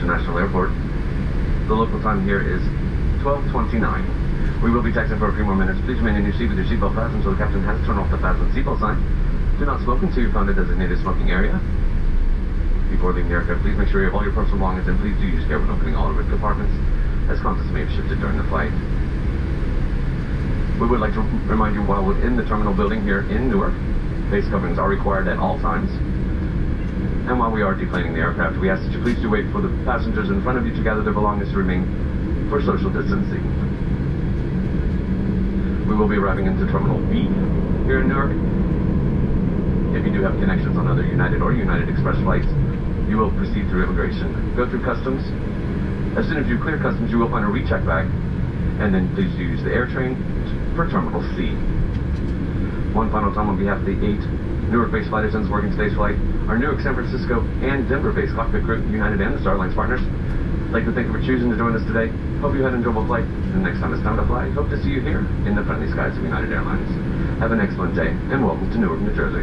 International Airport. The local time here is 12:29. We will be taxiing for a few more minutes. Please remain in your seat with your seatbelt fastened until the captain has turned off the fasten seatbelt sign. Do not smoke until you found a designated smoking area. Before leaving the aircraft, please make sure you have all your personal belongings, and please do use care when opening all of the compartments, as contents may have shifted during the flight. We would like to remind you, while within the terminal building here in Newark, face coverings are required at all times. And while we are deplaning the aircraft, we ask that you please do wait for the passengers in front of you to gather their belongings to remain for social distancing. We will be arriving into Terminal B here in Newark. If you do have connections on other United or United Express flights, you will proceed through immigration, go through customs. As soon as you clear customs, you will find a recheck bag, and then please use the air train for Terminal C. One final time on behalf of the 8 Newark-based flight attendants working today's flight, our Newark, San Francisco, and Denver-based cockpit crew, United and the Star Alliance partners, I'd like to thank you for choosing to join us today. Hope you had an enjoyable flight, and next time it's time to fly, hope to see you here in the friendly skies of United Airlines. Have an excellent day, and welcome to Newark, New Jersey.